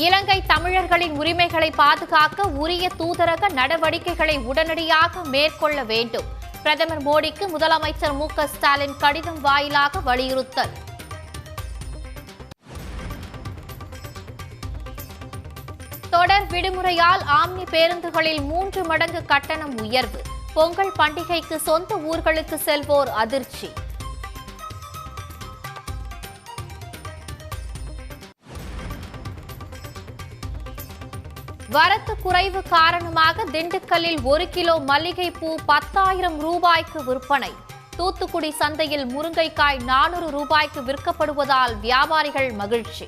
இலங்கை தமிழர்களின் உரிமைகளை பாதுகாக்க உரிய தூதரக நடவடிக்கைகளை உடனடியாக மேற்கொள்ள வேண்டும். பிரதமர் மோடிக்கு முதலமைச்சர் மு.க.ஸ்டாலின் கடிதம் வாயிலாக வலியுறுத்தல். தொடர் விடுமுறையால் ஆம்னி பேருந்துகளில் 3 மடங்கு கட்டணம் உயர்வு. பொங்கல் பண்டிகைக்கு சொந்த ஊர்களுக்கு செல்வோர் அதிர்ச்சி. வரத்து குறைவு காரணமாக திண்டுக்கல்லில் 1 கிலோ மல்லிகைப்பூ 10,000 ரூபாய்க்கு விற்பனை. தூத்துக்குடி சந்தையில் முருங்கைக்காய் 400 ரூபாய்க்கு விற்கப்படுவதால் வியாபாரிகள் மகிழ்ச்சி.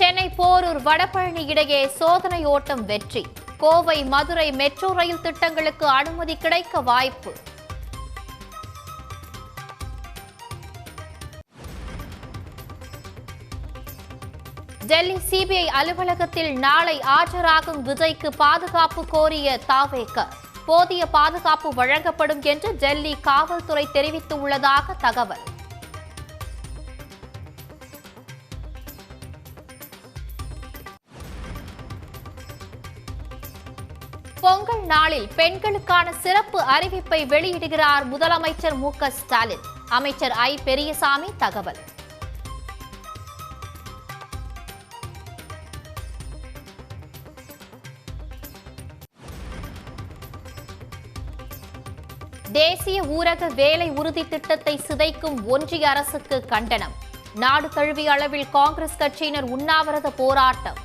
சென்னை போரூர் வடபழனி இடையே சோதனை ஓட்டம் வெற்றி. கோவை மதுரை மெட்ரோ ரயில் திட்டங்களுக்கு அனுமதி கிடைக்க வாய்ப்பு. டெல்லி சிபிஐ அலுவலகத்தில் நாளை ஆஜராகும் விஜய்க்கு பாதுகாப்பு கோரிய தாவேக. போதிய பாதுகாப்பு வழங்கப்படும் என்று டெல்லி காவல்துறை தெரிவித்துள்ளதாக தகவல். பொங்கல் நாளில் பெண்களுக்கான சிறப்பு அறிவிப்பை வெளியிடுகிறார் முதலமைச்சர் மு.க.ஸ்டாலின். அமைச்சர் ஐ. பெரியசாமி தகவல். தேசிய ஊரக வேலை உறுதி திட்டத்தை சிதைக்கும் ஒன்றிய அரசுக்கு கண்டனம். நாடு தழுவிய அளவில் காங்கிரஸ் கட்சியினர் உண்ணாவிரத போராட்டம்.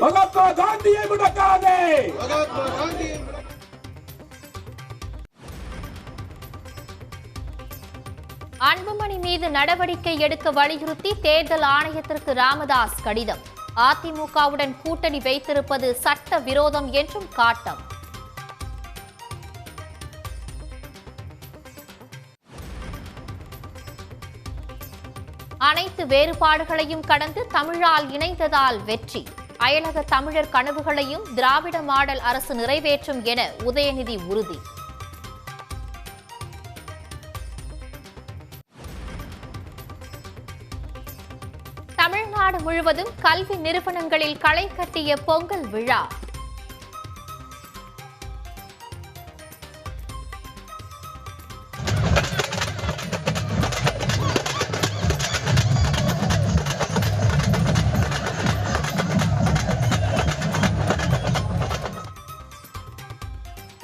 மகாத்மா காந்தியை முடக்காதே. அன்புமணி மீது நடவடிக்கை எடுக்க வலியுறுத்தி தேர்தல் ஆணையத்திற்கு ராமதாஸ் கடிதம். அதிமுகவுடன் கூட்டணி வைத்திருப்பது சட்ட விரோதம் என்றும் காட்டம். அனைத்து வேறுபாடுகளையும் கடந்து தமிழால் இணைந்ததால் வெற்றி. அயலக தமிழர் கனவுகளையும் திராவிட மாடல் அரசு நிறைவேற்றும் என உதயநிதி உறுதி. தமிழ்நாடு முழுவதும் கல்வி நிறுவனங்களில் களை கட்டிய பொங்கல் விழா.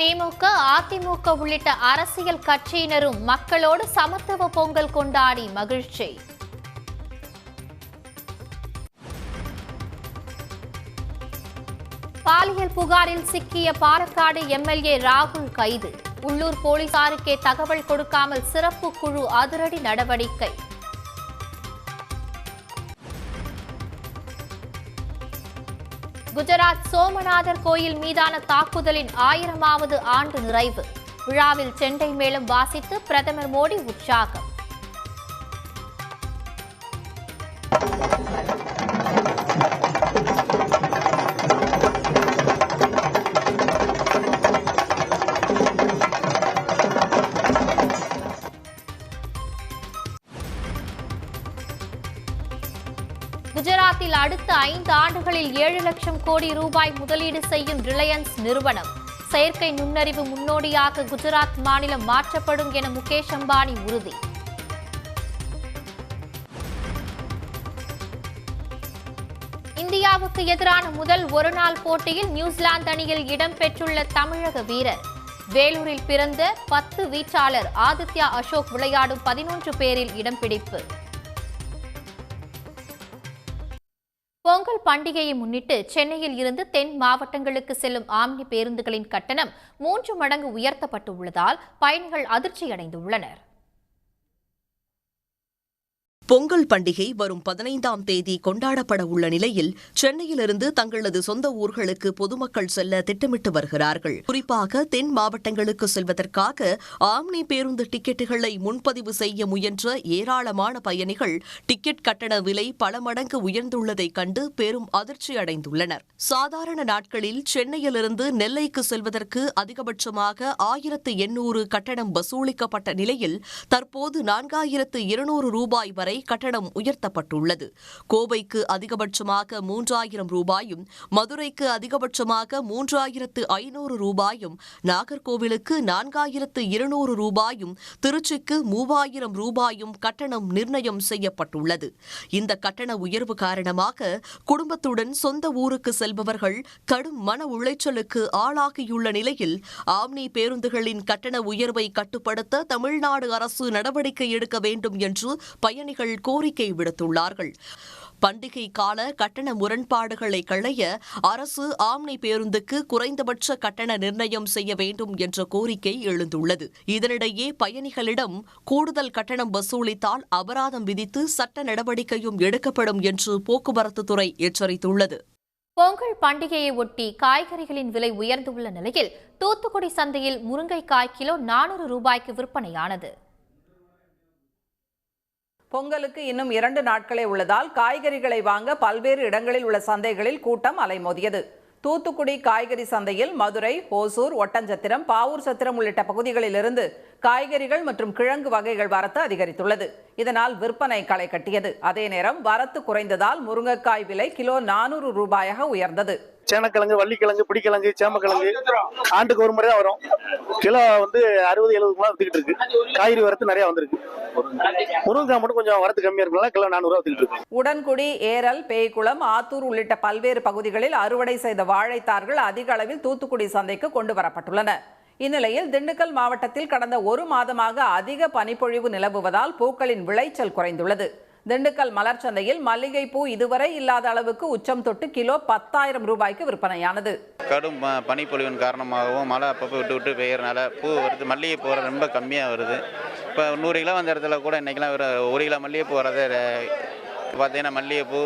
திமுக, அதிமுக உள்ளிட்ட அரசியல் கட்சியினரும் மக்களோடு சமத்துவ பொங்கல் கொண்டாடி மகிழ்ச்சி. பாலியல் புகாரில் சிக்கிய பாலக்காடு எம்எல்ஏ ராகுல் கைது. உள்ளூர் போலீசாருக்கே தகவல் கொடுக்காமல் சிறப்பு குழு அதிரடி நடவடிக்கை. குஜராத் சோமநாதர் கோயில் மீதான தாக்குதலின் 1000வது ஆண்டு நிறைவு. விழாவில் செண்டை மேளம் வாசித்து பிரதமர் மோடி உற்சாகம். குஜராத்தில் அடுத்த 5 ஆண்டுகளில் 7 லட்சம் கோடி ரூபாய் முதலீடு செய்யும் ரிலையன்ஸ் நிறுவனம். செயற்கை நுண்ணறிவு முன்னோடியாக குஜராத் மாநிலம் மாற்றப்படும் என முகேஷ் அம்பானி உறுதி. இந்தியாவுக்கு எதிரான முதல் ஒருநாள் போட்டியில் நியூசிலாந்து அணியில் இடம்பெற்றுள்ள தமிழக வீரர். வேலூரில் பிறந்த 10 வீச்சாளர் ஆதித்யா அசோக் விளையாடும் 11 பேரில் இடம் பிடிப்பு. பொங்கல் பண்டிகையை முன்னிட்டு சென்னையில் இருந்து தென் மாவட்டங்களுக்கு செல்லும் ஆம்னி பேருந்துகளின் கட்டணம் 3 மடங்கு உயர்த்தப்பட்டுள்ளதால் பயணிகள் அதிர்ச்சியடைந்துள்ளனர். பொங்கல் பண்டிகை வரும் 15ஆம் தேதி கொண்டாடப்பட உள்ள நிலையில் சென்னையிலிருந்து தங்களது சொந்த ஊர்களுக்கு பொதுமக்கள் செல்ல திட்டமிட்டு வருகிறார்கள். குறிப்பாக தென் மாவட்டங்களுக்கு செல்வதற்காக ஆம்னி பேருந்து டிக்கெட்டுகளை முன்பதிவு செய்ய முயன்ற ஏராளமான பயணிகள் டிக்கெட் கட்டண விலை பல மடங்கு உயர்ந்துள்ளதை கண்டு பெரும் அதிர்ச்சி அடைந்துள்ளனர். சாதாரண நாட்களில் சென்னையிலிருந்து நெல்லைக்கு செல்வதற்கு அதிகபட்சமாக 1800 கட்டணம் வசூலிக்கப்பட்ட நிலையில் தற்போது 4200 ரூபாய் வரை கட்டணம் உயர்த்தப்பட்டுள்ளது. கோவைக்கு அதிகபட்சமாக 3000 ரூபாயும், மதுரைக்கு அதிகபட்சமாக 3500 ரூபாயும், நாகர்கோவிலுக்கு 4200 ரூபாயும், திருச்சிக்கு 3000 ரூபாயும் கட்டணம் நிர்ணயம் செய்யப்பட்டுள்ளது. இந்த கட்டண உயர்வு காரணமாக குடும்பத்துடன் சொந்த ஊருக்கு செல்பவர்கள் கடும் மன உளைச்சலுக்கு ஆளாகியுள்ள நிலையில் ஆம்னி பேருந்துகளின் கட்டண உயர்வை கட்டுப்படுத்த தமிழ்நாடு அரசு நடவடிக்கை எடுக்க வேண்டும் என்று பயணிகள் கோரிக்கை விடுத்துள்ளார்கள். பண்டிகை கால கட்டண முரண்பாடுகளை களைய அரசு ஆம்னி பேருந்துக்கு குறைந்தபட்ச கட்டண நிர்ணயம் செய்ய வேண்டும் என்ற கோரிக்கை எழுந்துள்ளது. இதனிடையே பயணிகளிடம் கூடுதல் கட்டணம் வசூலித்தால் அபராதம் விதித்து சட்ட நடவடிக்கையும் எடுக்கப்படும் என்று போக்குவரத்து துறை எச்சரித்துள்ளது. பொங்கல் பண்டிகையை ஒட்டி காய்கறிகளின் விலை உயர்ந்துள்ள நிலையில் தூத்துக்குடி சந்தையில் முருங்கைக்காய் கிலோ 400 ரூபாய்க்கு விற்பனையானது. பொங்கலுக்கு இன்னும் 2 நாட்களே உள்ளதால் காய்கறிகளை வாங்க பல்வேறு இடங்களில் உள்ள சந்தைகளில் கூட்டம் அலைமோதியது. தூத்துக்குடி காய்கறி சந்தையில் மதுரை, ஓசூர், ஒட்டஞ்சத்திரம், பாவூர் சத்திரம் உள்ளிட்ட பகுதிகளிலிருந்து காய்கறிகள் மற்றும் கிழங்கு வகைகள் வரத்து அதிகரித்துள்ளது. இதனால் விற்பனை களை கட்டியது. அதே நேரம் வரத்து குறைந்ததால் முருங்கைக்காய் விலை கிலோ 400 ரூபாயாக உயர்ந்தது. சேனக்கிழங்கு, வள்ளிக்கிழங்கு, பிடிக்கிழங்கு, சேமக்கிழங்கு ஆண்டுக்கு ஒரு முறை தான் வரும். கிலோ 60-70 வித்துக்கிட்டு இருக்கு. காய்கறி வரத்து நிறைய வந்திருக்கு. முருங்கைக்காய் மட்டும் கொஞ்சம் வரத்து கம்மியா இருக்குல்ல, கிலோ 400 வித்துக்கிட்டு இருக்கு. உடன்குடி, ஏரல், பேய்குளம், ஆத்தூர் உள்ளிட்ட பல்வேறு பகுதிகளில் அறுவடை செய்த வாழைத்தார்கள் அதிக அளவில் தூத்துக்குடி சந்தைக்கு கொண்டு வரப்பட்டுள்ளன. இந்நிலையில் திண்டுக்கல் மாவட்டத்தில் கடந்த 1 மாதமாக அதிக பனிப்பொழிவு நிலவுவதால் பூக்களின் விளைச்சல் குறைந்துள்ளது. திண்டுக்கல் மலர் சந்தையில் மல்லிகைப்பூ இதுவரை இல்லாத அளவுக்கு உச்சம் தொட்டு கிலோ 10,000 ரூபாய்க்கு விற்பனையானது. கடும் பனிப்பொழிவின் காரணமாகவும் மழை அப்பப்போ விட்டு விட்டு பெய்யறதுனால பூ வருது, மல்லிகைப்பூ ரொம்ப கம்மியாக வருது. இப்போ 100 கிலோ வந்த இடத்துல கூட இன்றைக்கெலாம் 1 கிலோ மல்லிகைப்பூ வரது பார்த்தீங்கன்னா மல்லிகைப்பூ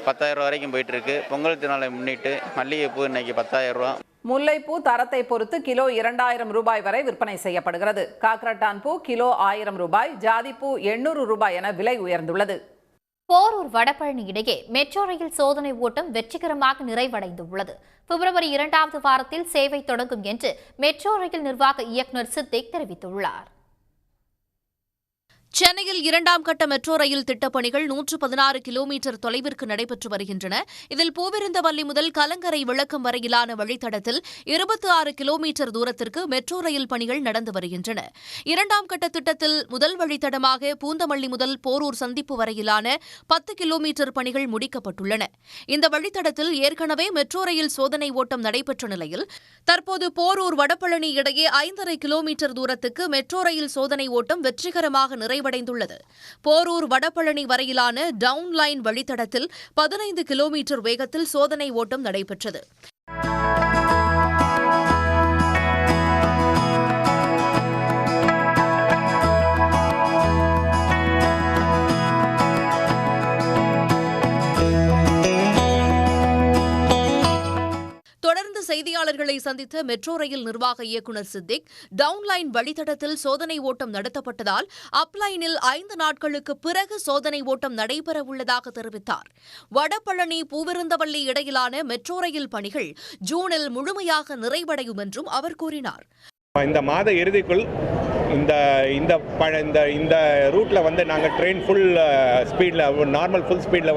10,000 ரூபா வரைக்கும் போயிட்டுருக்கு. பொங்கல் திருநாளை முன்னிட்டு மல்லிகைப்பூ இன்றைக்கி 10,000 ரூபா. முல்லைப்பூ தரத்தை பொறுத்து கிலோ 2000 ரூபாய் வரை விற்பனை செய்யப்படுகிறது. காக்கரட்டான் பூ கிலோ 1000 ரூபாய், ஜாதிப்பூ 800 ரூபாய் என விலை உயர்ந்துள்ளது. போரூர் வடபழனி இடையே மெட்ரோ ரயில் சோதனை ஓட்டம் வெற்றிகரமாக நிறைவடைந்துள்ளது. பிப்ரவரி 2வது வாரத்தில் சேவை தொடங்கும் என்று மெட்ரோ ரயில் நிர்வாக இயக்குநர் சித்திக் தெரிவித்துள்ளார். சென்னையில் 2ஆம் கட்ட மெட்ரோ ரயில் திட்டப்பணிகள் 116 கிலோமீட்டர் தொலைவிற்கு நடைபெற்று வருகின்றன. இதில் பூவிருந்தவல்லி முதல் கலங்கரை விளக்கம் வரையிலான வழித்தடத்தில் 26 கிலோமீட்டர் தூரத்திற்கு மெட்ரோ ரயில் பணிகள் நடந்து வருகின்றன. 2ஆம் கட்ட திட்டத்தில் முதல் வழித்தடமாக பூந்தமல்லி முதல் போரூர் சந்திப்பு வரையிலான 10 கிலோமீட்டர் பணிகள் முடிக்கப்பட்டுள்ளன. இந்த வழித்தடத்தில் ஏற்கனவே மெட்ரோ ரயில் சோதனை ஓட்டம் நடைபெற்ற நிலையில் தற்போது போரூர் வடபழனி இடையே 5.5 கிலோமீட்டர் தூரத்துக்கு மெட்ரோ ரயில் சோதனை ஓட்டம் வெற்றிகரமாக நிறைவடைந்துள்ளது. போரூர் வடபழனி வரையிலான டவுன் லைன் வழித்தடத்தில் 15 கிலோமீட்டர் வேகத்தில் சோதனை ஓட்டம் நடைபெற்றது. தொடர்ந்து செய்தியாளர்களை சந்தித்த மெட்ரோ ரயில் நிர்வாக இயக்குநர் சித்திக், டவுன்லைன் வழித்தடத்தில் சோதனை ஓட்டம் நடத்தப்பட்டதால் அப்லைனில் 5 நாட்களுக்கு பிறகு சோதனை ஓட்டம் நடைபெறவுள்ளதாக தெரிவித்தார். வடபழனி பூவிருந்தவல்லி இடையிலான மெட்ரோ ரயில் பணிகள் ஜூனில் முழுமையாக நிறைவடையும் என்றும் அவர் கூறினார். இந்த மாத இறுதிக்குள் இந்த ரூட்டில் வந்து நாங்கள் ட்ரெயின் ஃபுல் ஸ்பீடில், நார்மல் ஃபுல் ஸ்பீடில்,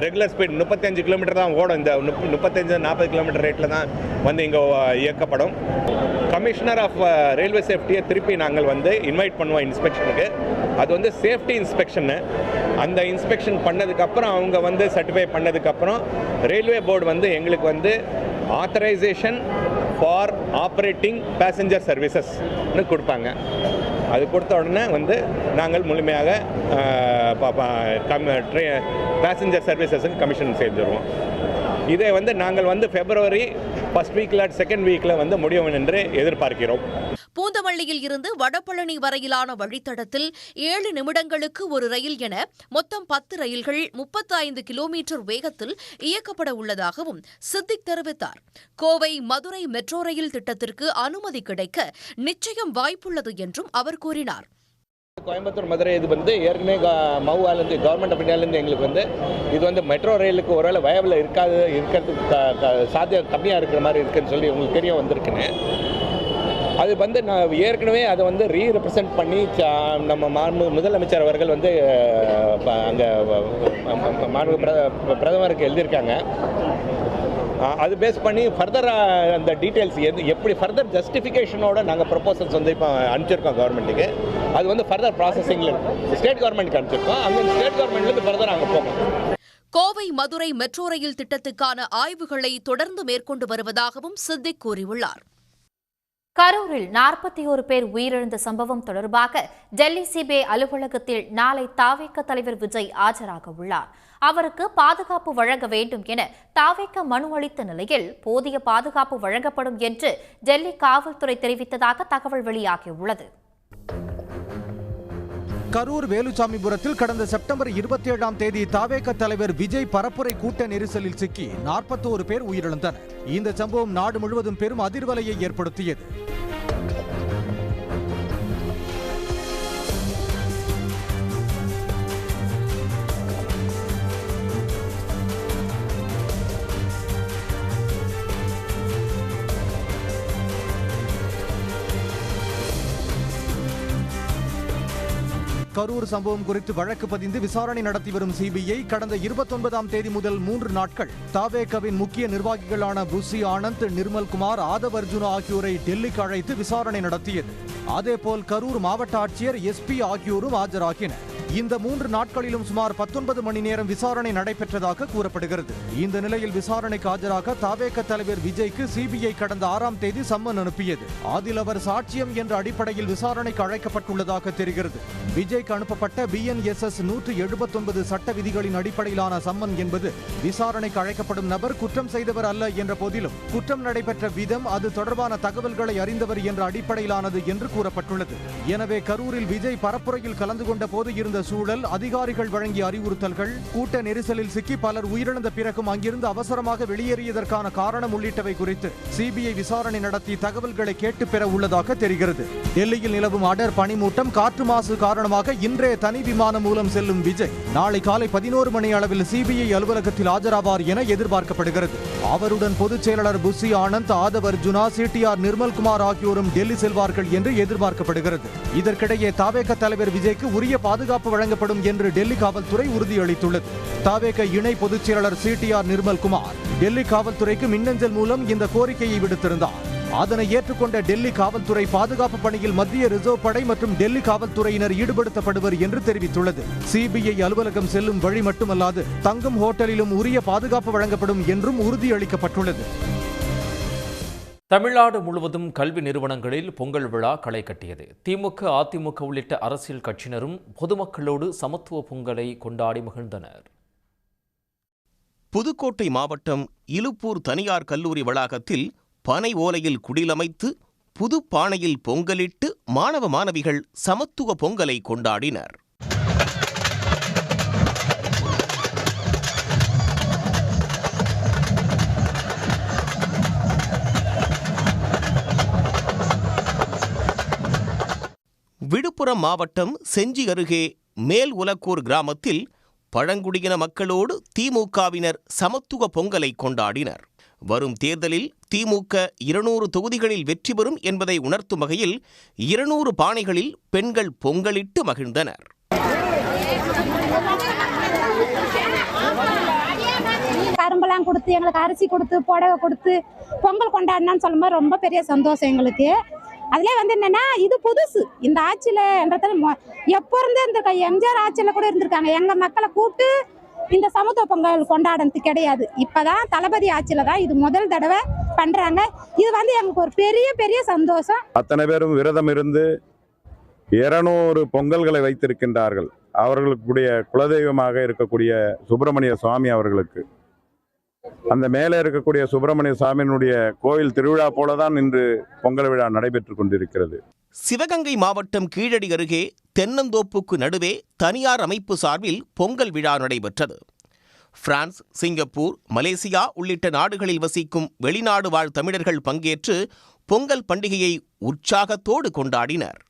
ரெகுலர் ஸ்பீட் 35 கிலோமீட்டர் தான் ஓடும். இந்த 35-40 கிலோமீட்டர் ரேட்டில் தான் வந்து இங்கே இயக்கப்படும். கமிஷனர் ஆஃப் ரயில்வே சேஃப்டியை திருப்பி நாங்கள் வந்து இன்வைட் பண்ணுவோம் இன்ஸ்பெக்ஷனுக்கு. அது வந்து சேஃப்டி இன்ஸ்பெக்ஷனு. அந்த இன்ஸ்பெக்ஷன் பண்ணதுக்கப்புறம் அவங்க வந்து சர்டிஃபை பண்ணதுக்கப்புறம் ரயில்வே போர்டு வந்து எங்களுக்கு வந்து ஆத்தரைசேஷன் ஃபார் ஆப்ரேட்டிங் பேசஞ்சர் சர்வீசஸ்னு கொடுப்பாங்க. அது கொடுத்த உடனே வந்து நாங்கள் முழுமையாக பேசஞ்சர் சர்வீசஸுக்கு கமிஷன் செய்துருவோம். இதை வந்து நாங்கள் வந்து February ஃபர்ஸ்ட் வீக்கில் செகண்ட் வீக்கில் வந்து முடியும் என்று எதிர்பார்க்கிறோம். பூந்தமல்லியில் இருந்து வடபழனி வரையிலான வழித்தடத்தில் 7 நிமிடங்களுக்கு ஒரு ரயில் என மொத்தம் 10 ரயில்கள் 35 கிலோமீட்டர் வேகத்தில் இயக்கப்பட உள்ளதாகவும் சித்திக் தெரிவித்தார். கோவை மதுரை மெட்ரோ ரயில் திட்டத்திற்கு அனுமதி கிடைக்க நிச்சயம் வாய்ப்புள்ளது என்றும் அவர் கூறினார். கோயம்புத்தூர் மதுரை இது வந்து ஏற்கனவே மவுவாலேருந்து கவர்மெண்ட் ஆஃப் இந்தியாவிலேருந்து எங்களுக்கு வந்து இது வந்து மெட்ரோ ரயிலுக்கு ஒருவேளை வயபிள் இருக்கிறதுக்கு சாத்தியம் கம்மியாக இருக்கிற மாதிரி இருக்குன்னு சொல்லி உங்களுக்கு தெரிய வந்திருக்குன்னு. அது வந்து நான் ஏற்கனவே அதை வந்து ரீரெப்ரசன்ட் பண்ணி நம்ம முதலமைச்சர் அவர்கள் வந்து அங்கே பிரதமருக்கு எழுதியிருக்காங்க. அது பேஸ் பண்ணி ஃபர்தராக அந்த டீட்டெயில்ஸ் எப்படி ஃபர்தர் ஜஸ்டிஃபிகேஷனோட நாங்கள் ப்ரொபோசல்ஸ் வந்து இப்போ அனுப்பிச்சிருக்கோம் கவர்மெண்ட்டுக்கு. அது வந்து ஃபர்தர் ப்ராசஸிங்கில் ஸ்டேட் கவர்மெண்ட்டுக்கு அனுப்பிச்சிருக்கோம். அங்கே ஸ்டேட் கவர்மெண்ட்லேருந்து ஃபர்தர் அங்கே போகும். கோவை மதுரை மெட்ரோ ரயில் திட்டத்துக்கான ஆய்வுகளை தொடர்ந்து மேற்கொண்டு வருவதாகவும் சித்திக் கூறியுள்ளார். கரூரில் 41 பேர் உயிரிழந்த சம்பவம் தொடர்பாக டெல்லி சிபிஐ அலுவலகத்தில் நாளை தாவேக தலைவர் விஜய் ஆஜராக உள்ளார். அவருக்கு பாதுகாப்பு வழங்க வேண்டும் என தாவேக மனு அளித்த நிலையில் போதிய பாதுகாப்பு வழங்கப்படும் என்று டெல்லி காவல்துறை தெரிவித்ததாக தகவல் வெளியாகியுள்ளது. கரூர் வேலுச்சாமிபுரத்தில் கடந்த செப்டம்பர் 27ஆம் தேதி தாவேக தலைவர் விஜய் பரப்புரை கூட்ட நெரிசலில் சிக்கி 41 பேர் உயிரிழந்தனர். இந்த சம்பவம் நாடு முழுவதும் பெரும் அதிர்வலையை ஏற்படுத்தியது. கரூர் சம்பவம் குறித்து வழக்கு பதிந்து விசாரணை நடத்தி வரும் சிபிஐ கடந்த 29ஆம் தேதி முதல் 3 நாட்கள் தாவேகவின் முக்கிய நிர்வாகிகளான புசி ஆனந்த், நிர்மல்குமார், ஆதவ் அர்ஜுனா ஆகியோரை டெல்லிக்கு அழைத்து விசாரணை நடத்தியது. அதேபோல் கரூர் மாவட்ட ஆட்சியர் எஸ்பி ஆகியோரும் ஆஜராகினர். இந்த 3 நாட்களிலும் சுமார் 19 மணி நேரம் விசாரணை நடைபெற்றதாக கூறப்படுகிறது. இந்த நிலையில் விசாரணைக்கு ஆஜராக தாவேக தலைவர் விஜய்க்கு சிபிஐ கடந்த 6ஆம் தேதி சம்மன் அனுப்பியது. அதில் அவர் சாட்சியம் என்ற அடிப்படையில் விசாரணைக்கு அழைக்கப்பட்டுள்ளதாக தெரிகிறது. விஜய்க்கு அனுப்பப்பட்ட BNSS 179 சட்ட விதிகளின் அடிப்படையிலான சம்மன் என்பது விசாரணைக்கு அழைக்கப்படும் நபர் குற்றம் செய்தவர் அல்ல என்ற போதிலும் குற்றம் நடைபெற்ற விதம், அது தொடர்பான தகவல்களை அறிந்தவர் என்ற அடிப்படையிலானது என்று கூறப்பட்டுள்ளது. எனவே கரூரில் விஜய் பரப்புரையில் கலந்து கொண்ட போது இருந்த சூழல், அதிகாரிகள் வழங்கிய அறிவுறுத்தல்கள், கூட்ட நெரிசலில் சிக்கி பலர் உயிரிழந்த பிறகும் அங்கிருந்து அவசரமாக வெளியேறியதற்கான காரணம் உள்ளிட்டவை குறித்து சிபிஐ விசாரணை நடத்தி தகவல்களை கேட்டு பெற உள்ளதாக தெரிகிறது. டெல்லியில் நிலவும் அடர் பனிமூட்டம், காற்று மாசு காரணமாக இன்றைய தனி விமானம் மூலம் செல்லும் விஜய் நாளை காலை 11 மணி அளவில் சிபிஐ அலுவலகத்தில் ஆஜராவார் என எதிர்பார்க்கப்படுகிறது. அவருடன் பொதுச் செயலாளர் புசி ஆனந்த், ஆதவ் அர்ஜுனா, CTR நிர்மல்குமார் ஆகியோரும் டெல்லி செல்வார்கள் என்று எதிர்பார்க்கப்படுகிறது. இதற்கிடையே தாவேக தலைவர் விஜய்க்கு உரிய பாதுகாப்பு வழங்கப்படும் என்று டெல்லி காவல்துறை உறுதியளித்துள்ளது. தாவேக இணை பொதுச் செயலாளர் CTR நிர்மல்குமார் டெல்லி காவல்துறைக்கு மின்னஞ்சல் மூலம் இந்த கோரிக்கையை விடுத்திருந்தார். அதனை ஏற்றுக்கொண்ட டெல்லி காவல்துறை பாதுகாப்பு பணியில் மத்திய ரிசர்வ் படை மற்றும் டெல்லி காவல்துறையினர் ஈடுபடுத்தப்படுவர் என்று தெரிவித்துள்ளது. சிபிஐ அலுவலகம் செல்லும் வழி மட்டுமல்லாது தங்கும் ஹோட்டலிலும் உரிய பாதுகாப்பு வழங்கப்படும் என்றும் உறுதியளிக்கப்பட்டுள்ளது. தமிழ்நாடு முழுவதும் கல்வி நிறுவனங்களில் பொங்கல் விழா களை கட்டியது. திமுக, அதிமுக உள்ளிட்ட அரசியல் கட்சியினரும் பொதுமக்களோடு சமத்துவ பொங்கலை கொண்டாடி மகிழ்ந்தனர். புதுக்கோட்டை மாவட்டம் இலுப்பூர் தனியார் கல்லூரி வளாகத்தில் பனை ஓலையில் குடிலமைத்து புது பானையில் பொங்கலிட்டு மாணவ மாணவிகள் சமத்துவ பொங்கலை கொண்டாடினர். விழுப்புரம் மாவட்டம் செஞ்சி அருகே மேல் உலக்கூர் கிராமத்தில் பழங்குடியின மக்களோடு திமுகவினர் சமத்துவ பொங்கலை கொண்டாடினர். வரும் தேர்தலில் திமுக 200 தொகுதிகளில் வெற்றி பெறும் என்பதை உணர்த்தும் வகையில் 200 பானைகளில் பெண்கள் பொங்கலிட்டு மகிழ்ந்தனர். கரும்பெல்லாம் கொடுத்து, எங்களுக்கு அரிசி கொடுத்து, புடவை கொடுத்து பொங்கல் கொண்டாடினான்னு சொல்லும்போது ரொம்ப பெரிய சந்தோஷம் எங்களுக்கு. அதுல என்னன்னா, இது புதுசு இந்த ஆட்சியில எப்போ இருந்து இந்த எம்ஜிஆர் ஆட்சியில கூட இருந்திருக்காங்க. எங்க மக்களை கூப்பிட்டு இந்த சமத்துவ பொங்கல் கொண்டாடுறது கிடையாது. இப்பதான் தளபதி ஆட்சியில தான் இது முதல் தடவை பண்றாங்க. இது எங்களுக்கு ஒரு பெரிய பெரிய சந்தோஷம். அத்தனை பேரும் விரதம் இருந்து 200 பொங்கல்களை வைத்திருக்கின்றார்கள். அவர்களுடைய குலதெய்வமாக இருக்கக்கூடிய சுப்பிரமணிய சுவாமி அவர்களுக்கு அந்த மேலே இருக்கக்கூடிய சுப்பிரமணிய சாமியினுடைய கோயில் திருவிழா போலதான் இன்று பொங்கல் விழா நடைபெற்றுக் கொண்டிருக்கிறது. சிவகங்கை மாவட்டம் கீழடி அருகே தென்னந்தோப்புக்கு நடுவே தனியார் அமைப்பு சார்பில் பொங்கல் விழா நடைபெற்றது. பிரான்ஸ், சிங்கப்பூர், மலேசியா உள்ளிட்ட நாடுகளில் வசிக்கும் வெளிநாடு வாழ் தமிழர்கள் பங்கேற்று பொங்கல் பண்டிகையை உற்சாகத்தோடு கொண்டாடினர்.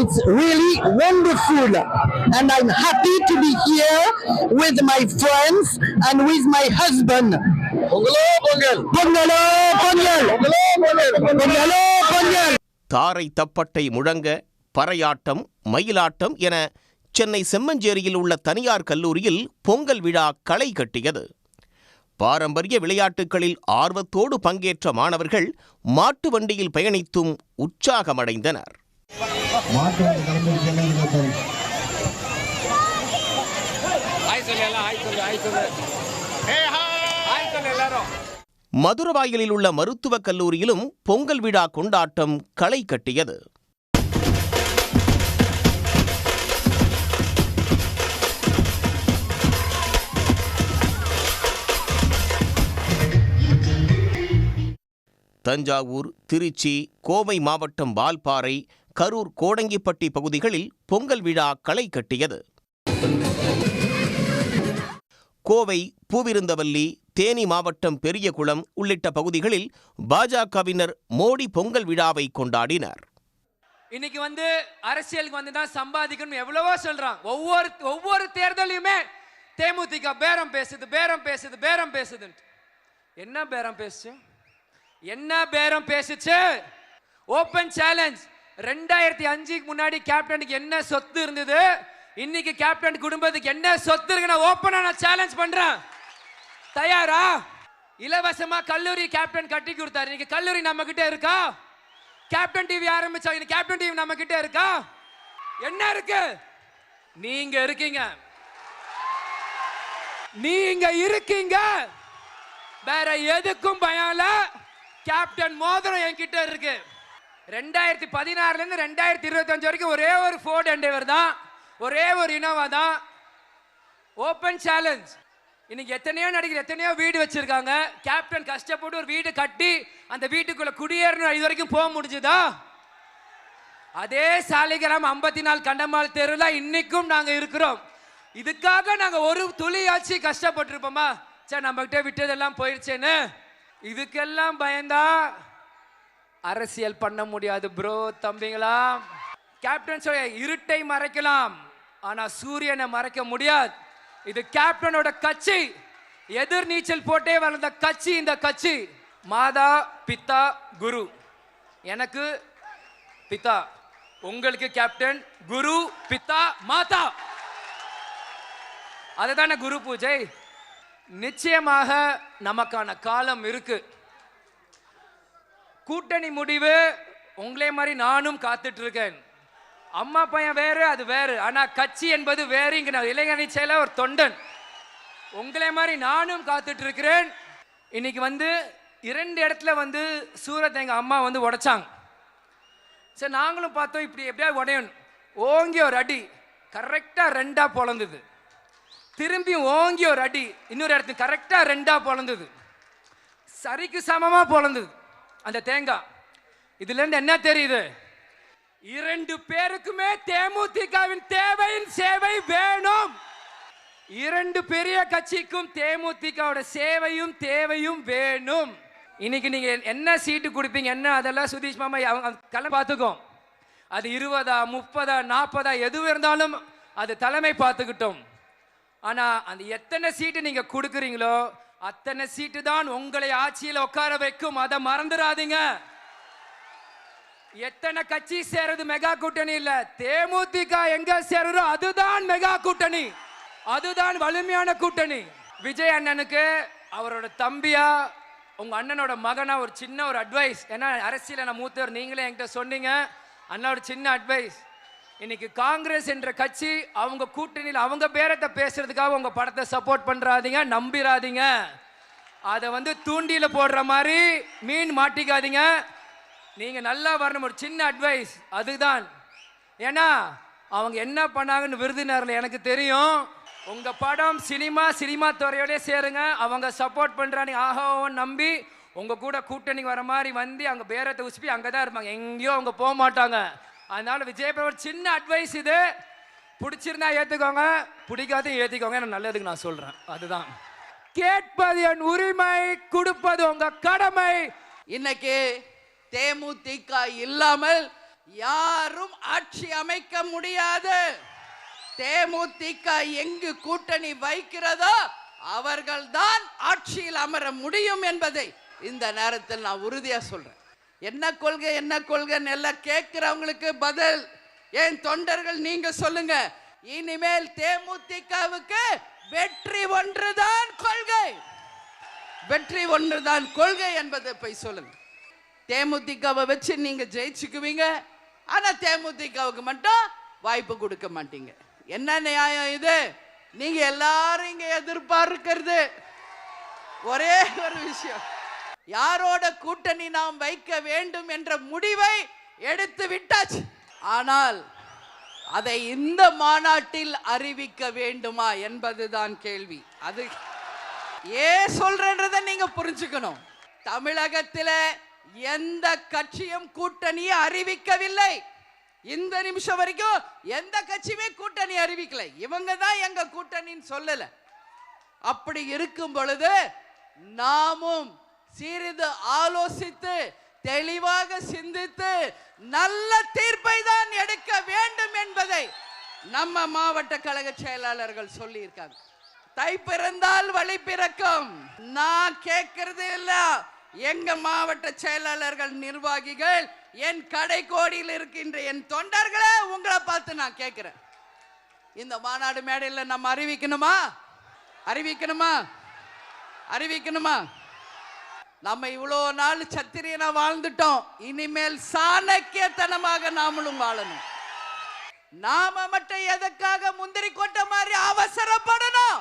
It's really wonderful, and I'm happy to be here with my friends and with my husband. Pongalo pongal, pongalo pongal, pongalo pongal, pongalo pongal. தாரை தப்பட்டை முழங்க பறையாட்டம், மயிலாட்டம் என சென்னை செம்மஞ்சேரியில் உள்ள தனியார் கல்லூரியில் பொங்கல் விழா களை கட்டியது. பாரம்பரிய விளையாட்டுகளில் ஆர்வத்தோடு பங்கேற்ற மாணவர்கள் மாட்டு வண்டியில் பயணித்தும் உற்சாகமடைந்தனர். மதுரவாயலில் உள்ள மருத்துவக் கல்லூரியிலும் பொங்கல் விழா கொண்டாட்டம் களை கட்டியது. தஞ்சாவூர், திருச்சி, கோவை மாவட்டம் வால்பாறை, கரூர், கோடங்கிப்பட்டி பகுதிகளில் பொங்கல் விழா களை கட்டியது. கோவை, பூவிருந்தவல்லி, தேனி மாவட்டம் பெரியகுளம் உள்ளிட்ட பகுதிகளில் பாஜகவினர் மோடி பொங்கல் விழாவை கொண்டாடினர். இன்னைக்கு அரசியலுக்கு தான் சம்பாதிக்கணும் எவ்வளவோ சொல்றாங்க. ஒவ்வொரு தேர்தலையுமே தேமுதிக பேரம் பேசுது. என்ன பேரம் பேசுச்சு? Open challenge. 2005 முன்னாடி கேப்டனுக்கு என்ன சொத்து இருந்தது, இன்னைக்கு கேப்டன் குடும்பத்துக்கு என்ன சொத்து இருக்கு, நான் ஓபனா சேலஞ்ச் பண்றேன். தயாரா? இலவசமா கல்லூரி கேப்டன் கட்டி கொடுத்தாரு. இன்னைக்கு கல்லூரி நம்ம கிட்ட இருக்கா? கேப்டன் டிவி ஆரம்பிச்சா, இன்னைக்கு கேப்டன் டிவி நம்ம கிட்ட இருக்கா? என்ன இருக்கு? நீங்க இருக்கீங்க. வேற எதுக்கும் பயம் இல்ல. கேப்டன் மோதிரம் என்கிட்ட இருக்கு. 2016 இருந்து 2025 வரைக்கும் ஒரே ஒரு ஃபோர்ட் எண்டேவர் தான், ஒரே ஒரு இனோவா தான். Open challenge. இன்னைக்கு எத்தனையோ நடிகர் எத்தனையோ வீடு வச்சிருக்காங்க. கேப்டன் கஷ்டப்பட்டு ஒரு வீடு கட்டி அந்த வீட்டுக்குள்ள குடியேறணும், இது வரைக்கும் போக முடிஞ்சுதா? அதே சாலிகிராம் 54 கண்டமால் தெருல இன்னைக்கும் நாங்க இருக்கிறோம். இதுக்காக நாங்க ஒரு துளியாச்சு கஷ்டப்பட்டு இருப்போமா? சரி, நம்ம கிட்ட விட்டதெல்லாம் போயிடுச்சேன்னு இதுக்கெல்லாம் பயந்தா அரசியல் பண்ண முடியாது ப்ரோ. தம்பிங்களா, கேப்டன் சொல்ல இருட்டை மறைக்கலாம், ஆனா சூரியனை மறைக்க முடியாது. இது கேப்டனோட கட்சி. எதிர் நீச்சல் போட்டே வளர்ந்த கட்சி இந்த கட்சி. மாதா, பிதா, குரு. எனக்கு பிதா, உங்களுக்கு கேப்டன், குரு, பிதா, மாதா. அதுதானே குரு பூஜை. நிச்சயமாக நமக்கான காலம் இருக்கு. கூட்டணி முடிவு உங்களே மாதிரி நானும் காத்துட்டு இருக்கேன். அம்மா பையன் வேறு, அது வேறு. ஆனா கட்சி என்பது வேறு. இங்க நான் இளைஞரணி செயலர், ஒரு தொண்டன். உங்களே மாதிரி நானும் காத்துட்டு இருக்கிறேன். இன்னைக்கு 2 இடத்துல சூரத் எங்க அம்மா உடைச்சாங்க. சரி, நாங்களும் பார்த்தோம் இப்படி எப்படியா உடையணும். ஓங்கி ஒரு அடி, கரெக்டா 2ஆ பொளந்தது. திரும்பி ஓங்கி ஒரு அடி, இன்னொரு இடத்துக்கு கரெக்டா 2ஆ பொளந்தது. சரிக்கு சமமா பொளந்தது அந்த தேங்காய். இதுல இருந்து என்ன தெரியுது? 2 பேருக்குமே தேமுதிகவின் தேவையின் சேவை வேணும். 2 பெரிய கட்சிக்கும் தேமுதிகவோட சேவையும் தேவையும் வேணும். இன்னைக்கு நீங்க என்ன சீட்டு கொடுப்பீங்க, என்ன அதெல்லாம் சுதீஷ் மாமா கலை பார்த்துக்கோ. அது 20, 30, 40 எது இருந்தாலும் அது தலைமை பார்த்துக்கிட்டோம். ஆனா அந்த எத்தனை சீட்டு நீங்க கொடுக்குறீங்களோ அத்தனை சீட்டு தான் உங்களை ஆட்சியில் உட்கார வைக்கும். அதை மறந்துடாதீங்க. எத்தனை கட்சி சேருது மெகா கூட்டணி இல்ல. தேமுதிக எங்க சேருறோ அதுதான் மெகா கூட்டணி, அதுதான் வலிமையான கூட்டணி. விஜய் அண்ணனுக்கு அவரோட தம்பியா, உங்க அண்ணனோட மகனா ஒரு சின்ன ஒரு அட்வைஸ். ஏன்னா அரசியல நான் மூத்தவர், நீங்களே என்கிட்ட சொன்னீங்க. அண்ணா ஒரு சின்ன அட்வைஸ். இன்னைக்கு காங்கிரஸ் என்ற கட்சி அவங்க கூட்டணியில் அவங்க பேரத்தை பேசுறதுக்காக உங்க படத்தை சப்போர்ட் பண்றாதீங்க, நம்பிராதீங்க. அதை வந்து தூண்டில போடுற மாதிரி மீன் மாட்டிக்காதீங்க. நீங்க நல்லா வரணும். ஒரு சின்ன அட்வைஸ் அதுதான். ஏன்னா அவங்க என்ன பண்ணாங்கன்னு விருதுநகர்ல எனக்கு தெரியும். உங்க படம் சினிமா துறையோட சேருங்க. அவங்க சப்போர்ட் பண்றாங்க ஆஹாவும் நம்பி உங்க கூட கூட்டணி வர மாதிரி வந்து அங்க பேரத்தை உசுப்பி அங்கதான் இருப்பாங்க, எங்கேயோ அவங்க போக மாட்டாங்க. அதனால விஜய் ஒரு சின்ன அட்வைஸ் இது. பிடிச்சிருந்தா ஏத்துக்கோங்க, பிடிக்காத ஏத்திக்கோங்க. எனக்கு நல்லதுக்கு நான் சொல்றேன். அதுதான் கேட்பது என் உரிமை, கொடுப்பது உங்க கடமை. இன்னைக்கு தேமுதிக இல்லாமல் யாரும் ஆட்சி அமைக்க முடியாது. தேமுதிக எங்கு கூட்டணி வைக்கிறதோ அவர்கள்தான் ஆட்சியில் அமர முடியும் என்பதை இந்த நேரத்தில் நான் உறுதியா சொல்றேன். என்ன கொள்கைன்னு எல்லாம் கேட்கிறவங்களுக்கு பதில் ஏன் தொண்டர்கள் நீங்க சொல்லுங்க. இனிமேல் தேமுதிகவுக்கு வெற்றி ஒன்றுதான் கொள்கை, வெற்றி ஒன்றுதான் கொள்கை என்பதை போய் சொல்லுங்க. தேமுதிகவை வச்சு நீங்க ஜெயிச்சுக்குவீங்க, ஆனா தேமுதிகவுக்கு மட்டும் வாய்ப்பு கொடுக்க மாட்டீங்க. என்ன நியாயம் இது? நீங்க எல்லாரும் இங்க எதிர்பார்க்கிறது ஒரே ஒரு விஷயம், யாரோட கூட்டணி நாம் வைக்க வேண்டும் என்ற முடிவை எடுத்து விட்டாச்சு. ஆனால் அதை இந்த மாநாட்டில் அறிவிக்க வேண்டுமா என்பதுதான் கேள்வி. அது ஏன் சொல்றேன்றதை நீங்க புரிஞ்சுக்கணும். தமிழகத்தில் எந்த கட்சியும் கூட்டணியை அறிவிக்கவில்லை. இந்த நிமிஷம் வரைக்கும் எந்த கட்சியுமே கூட்டணி அறிவிக்கல. இவங்க தான் எங்க கூட்டணின்னு சொல்லல. அப்படி இருக்கும் பொழுது நாமும் சிறிது ஆலோசித்து தெளிவாக சிந்தித்து நல்ல தீர்ப்பை தான் எடுக்க வேண்டும் என்பதை நம்ம மாவட்ட கழக செயலாளர்கள் சொல்லி இருக்காங்க. தை பிறந்தால் வழி பிறக்கும். நான் கேட்கறது இல்ல, எங்க மாவட்ட செயலாளர்கள் நிர்வாகிகள் என் கடைக்கோடியில் இருக்கின்ற என் தொண்டர்களே உங்களை பார்த்து நான் கேட்கிறேன். இந்த மாநாடு மேடையில் நம்ம அறிவிக்கணுமா? நம்ம இவ்வளோ நாள் சத்திரியனா வாழ்ந்துட்டோம். இனிமேல் சாணக்கியத்தனமாக நாமளும் வாழணும். நாம மட்டும் எதற்காக முந்திரி கொட்ட மாதிரி அவசரப்படணும்?